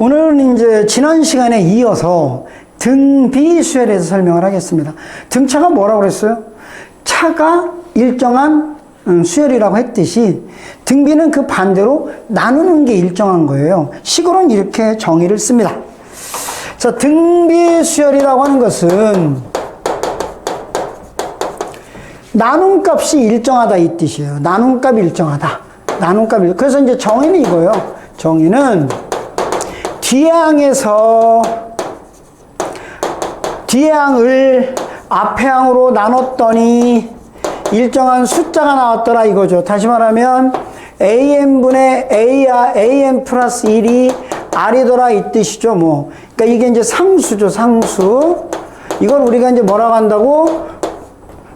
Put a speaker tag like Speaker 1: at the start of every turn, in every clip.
Speaker 1: 오늘은 이제 지난 시간에 이어서 등비 수열에 대해서 설명을 하겠습니다. 등차가 뭐라고 그랬어요? 차가 일정한 수열이라고 했듯이 등비는 그 반대로 나누는 게 일정한 거예요. 식으로는 이렇게 정의를 씁니다. 자, 등비 수열이라고 하는 것은 나눔값이 일정하다 이 뜻이에요. 나눔값이 일정하다. 나눔값이. 그래서 이제 정의는 이거예요. 정의는 뒤에 항을 앞에 항으로 나눴더니 일정한 숫자가 나왔더라 이거죠. 다시 말하면 AN분의 AN 플러스 1이 R이더라 이 뜻이죠. 뭐. 그러니까 이게 이제 상수죠. 상수. 이걸 우리가 이제 뭐라고 한다고?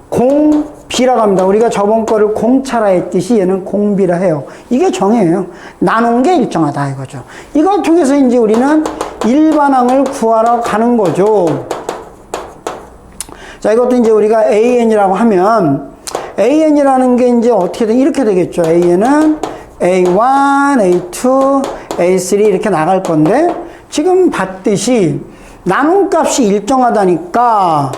Speaker 1: 공비라고 합니다. 우리가 저번 거를 공차라 했듯이 얘는 공비라 해요. 이게 정의예요. 나눈 게 일정하다 이거죠. 이걸 통해서 이제 우리는 일반항을 구하러 가는 거죠. 자, 이것도 이제 우리가 AN이라고 하면 AN이라는 게 이제 어떻게든 이렇게 되겠죠. AN은 A1, A2, A3 이렇게 나갈 건데 지금 봤듯이 나눈 값이 일정하다니까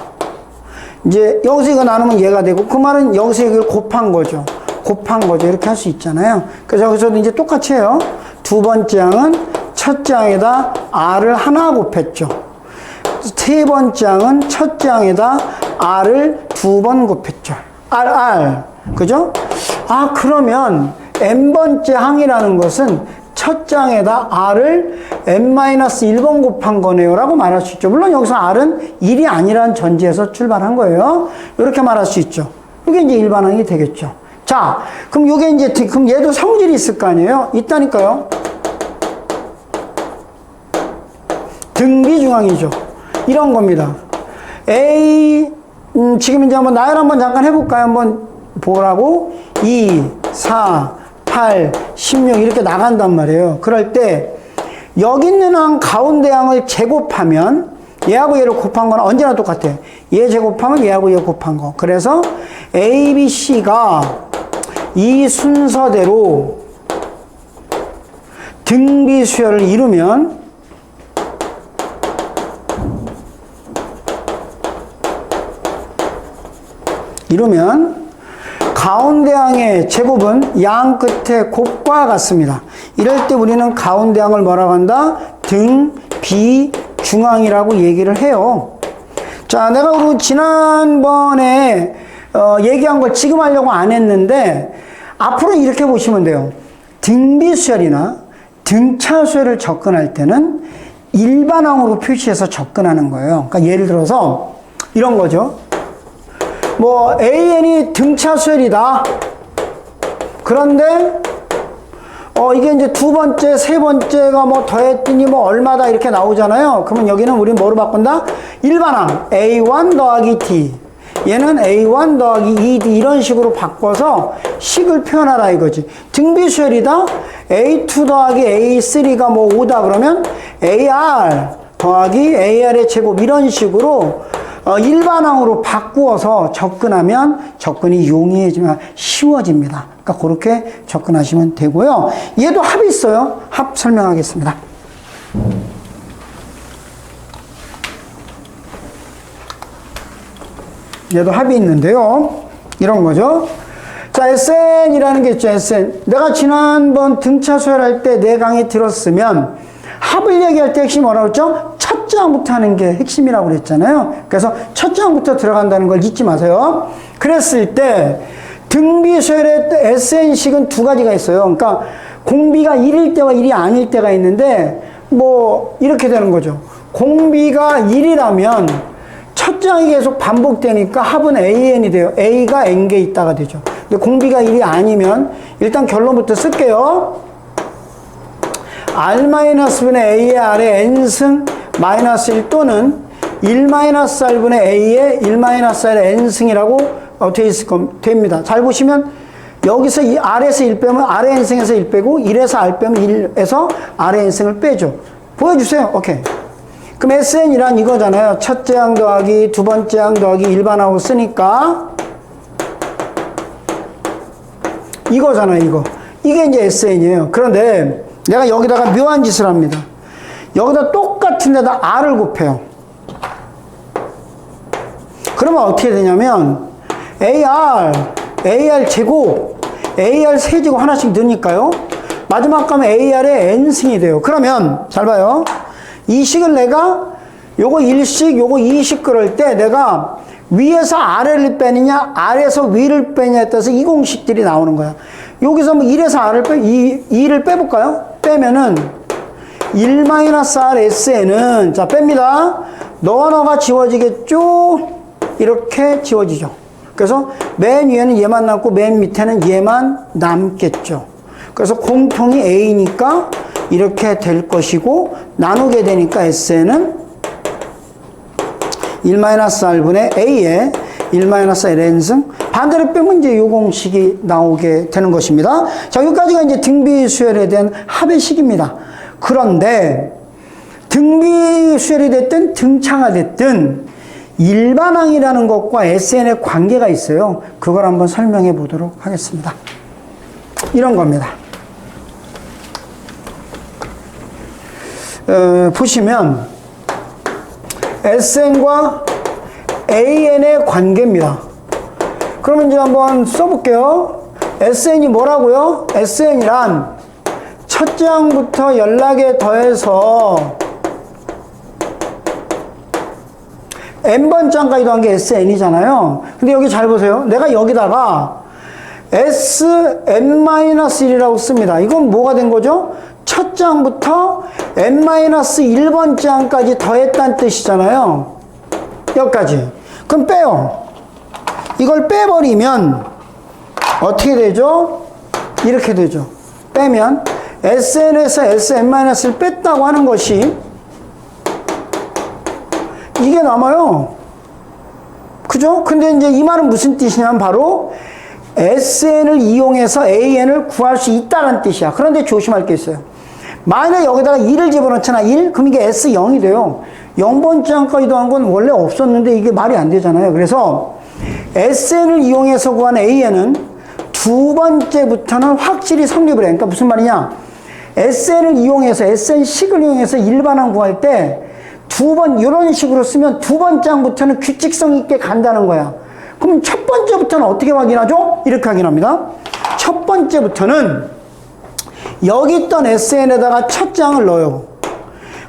Speaker 1: 이제 여기서 이거 나누면 얘가 되고 그 말은 여기서 이걸 곱한 거죠. 이렇게 할 수 있잖아요. 그래서 여기서도 이제 똑같이 해요. 두 번째 항은 첫째 항에다 R을 하나 곱했죠. 세 번째 항은 첫째 항에다 R을 두 번 곱했죠. R. 그죠? 아, 그러면 n번째 항이라는 것은 첫째 항에다 R을 n-1번 곱한 거네요. 라고 말할 수 있죠. 물론 여기서 R은 1이 아니라는 전제에서 출발한 거예요. 이렇게 말할 수 있죠. 이게 이제 일반항이 되겠죠. 자, 그럼 이게 이제, 그럼 얘도 성질이 있을 거 아니에요? 있다니까요. 등비중항이죠. 이런 겁니다. 지금 이제 한번 나열 한번 잠깐 해볼까요? 한번 보라고. 2, 4, 8, 16 이렇게 나간단 말이에요. 그럴 때 여기 있는 항 가운데 항을 제곱하면 얘하고 얘를 곱한 건 언제나 똑같아. 얘 제곱하면 얘하고 얘 곱한 거. 그래서 A, B, C가 이 순서대로 등비 수열을 이루면 가운데 항의 제곱은 양 끝의 곱과 같습니다. 이럴 때 우리는 가운데 항을 뭐라고 한다? 등비중항이라고 얘기를 해요. 자, 내가 그리고 지난번에 얘기한 걸 지금 하려고 안 했는데 앞으로 이렇게 보시면 돼요. 등비수열이나 등차수열을 접근할 때는 일반항으로 표시해서 접근하는 거예요. 그러니까 예를 들어서 이런 거죠. 뭐 AN이 등차수열이다. 그런데 이게 이제 두 번째, 세 번째가 뭐 더했더니 뭐 얼마다 이렇게 나오잖아요. 그러면 여기는 우리 뭐로 바꾼다? 일반항 A1 더하기 D. 얘는 A1 더하기 2D 이런 식으로 바꿔서 식을 표현하라 이거지. 등비수열이다. A2 더하기 A3가 뭐 5다 그러면 AR 더하기 AR의 제곱 이런 식으로 일반항으로 바꾸어서 접근하면 접근이 용이해지면 쉬워집니다. 그러니까 그렇게 접근하시면 되고요. 얘도 합이 있어요. 합 설명하겠습니다. 얘도 합이 있는데요. 이런 거죠. 자, SN이라는 게 있죠. SN. 내가 지난번 등차 수열할 때 내 강의 들었으면 합을 얘기할 때 핵심이 뭐라고 했죠? 첫째 항부터 하는 게 핵심이라고 그랬잖아요. 그래서 첫째 항부터 들어간다는 걸 잊지 마세요. 그랬을 때 등비수열의 SN식은 두 가지가 있어요. 그러니까 공비가 1일 때와 1이 아닐 때가 있는데 뭐 이렇게 되는 거죠. 공비가 1이라면 첫째 항이 계속 반복되니까 합은 AN이 돼요. A가 N개 있다가 되죠. 근데 공비가 1이 아니면 일단 결론부터 쓸게요. R-분의 A의 R의 N승 마이너스 1 또는 1-R분의 A의 1-R의 N승이라고 되어 있을 겁니다. 됩니다. 잘 보시면 여기서 이 R에서 1 빼면 R의 N승에서 1 빼고 1에서 R 빼면 1에서 R의 N승을 빼죠. 보여주세요. 오케이. 그럼 SN이란 이거잖아요. 첫째 항 더하기 두 번째 항 더하기 일반항으로 쓰니까 이거잖아요. 이게 이제 SN이에요. 그런데 내가 여기다가 묘한 짓을 합니다. 여기다 똑같은 데다 R을 곱해요. 그러면 어떻게 되냐면 AR 제곱, AR 세제곱 하나씩 넣으니까요. 마지막 가면 AR의 N승이 돼요. 그러면 잘 봐요. 이 식을 내가 요거 1식, 요거 2식 그럴 때 내가 위에서 아래를 빼느냐, 아래에서 위를 빼느냐에 따라서 이 공식들이 나오는 거야. 여기서 뭐 1에서 R을 2를 빼볼까요? 빼면은 1-RSN은, 자, 뺍니다. 너와 너가 지워지겠죠? 이렇게 지워지죠. 그래서 맨 위에는 얘만 남고 맨 밑에는 얘만 남겠죠. 그래서 공통이 A니까 이렇게 될 것이고, 나누게 되니까 SN은 1-R분의 A에 1-LN승. 반대로 빼면 이제 이 공식이 나오게 되는 것입니다. 자, 여기까지가 이제 등비 수열에 대한 합의 식입니다. 그런데 등비 수열이 됐든 등차가 됐든 일반항이라는 것과 SN의 관계가 있어요. 그걸 한번 설명해 보도록 하겠습니다. 이런 겁니다. 보시면 SN과 AN의 관계입니다. 그러면 이제 한번 써볼게요. SN이 뭐라고요? SN이란 첫 장부터 연락에 더해서 n번 장까지 더한 게 SN이잖아요. 근데 여기 잘 보세요. 내가 여기다가 SN-1이라고 씁니다. 이건 뭐가 된 거죠? 첫 장부터 n-1번 장까지 더했다는 뜻이잖아요. 여기까지. 그럼 빼요. 이걸 빼버리면 어떻게 되죠? 이렇게 되죠. 빼면 SN에서 SN-를 뺐다고 하는 것이 이게 남아요. 그죠? 근데 이제 이 말은 무슨 뜻이냐면 바로 SN을 이용해서 AN을 구할 수 있다는 뜻이야. 그런데 조심할 게 있어요. 만약에 여기다가 1을 집어넣잖아. 1? 그럼 이게 S0이 돼요. 0번 장까지 더한 건 원래 없었는데 이게 말이 안 되잖아요. 그래서 SN을 이용해서 구한 AN은 두 번째부터는 확실히 성립을 해. 그러니까 무슨 말이냐. SN을 이용해서, SN식을 이용해서 일반항 구할 때 두 번, 이런 식으로 쓰면 두 번 장부터는 규칙성 있게 간다는 거야. 그럼 첫 번째부터는 어떻게 확인하죠? 이렇게 확인합니다. 첫 번째부터는 여기 있던 SN에다가 첫 장을 넣어요.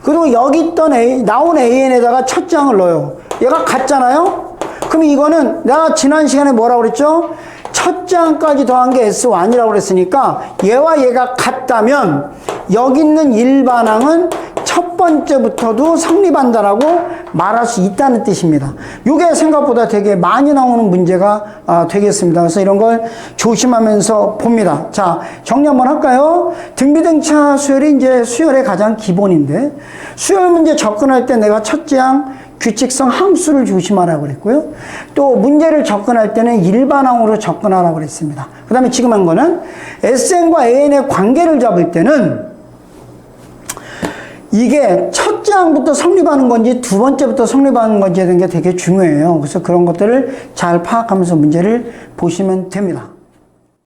Speaker 1: 그리고 여기 있던 나온 AN에다가 첫 장을 넣어요. 얘가 같잖아요? 그럼 이거는 내가 지난 시간에 뭐라고 그랬죠? 첫 장까지 더한 게 S1이라고 그랬으니까 얘와 얘가 같다면 여기 있는 일반항은 첫 번째부터도 성립한다라고 말할 수 있다는 뜻입니다. 이게 생각보다 되게 많이 나오는 문제가 되겠습니다. 그래서 이런 걸 조심하면서 봅니다. 자, 정리 한번 할까요? 등비등차 수열이 이제 수열의 가장 기본인데, 수열 문제 접근할 때 내가 첫째 항 규칙성 함수를 조심하라고 그랬고요. 또 문제를 접근할 때는 일반항으로 접근하라고 그랬습니다. 그 다음에 지금 한 거는 SN과 AN의 관계를 잡을 때는 이게 첫째 항부터 성립하는 건지 두 번째부터 성립하는 건지에 대한 게 되게 중요해요. 그래서 그런 것들을 잘 파악하면서 문제를 보시면 됩니다.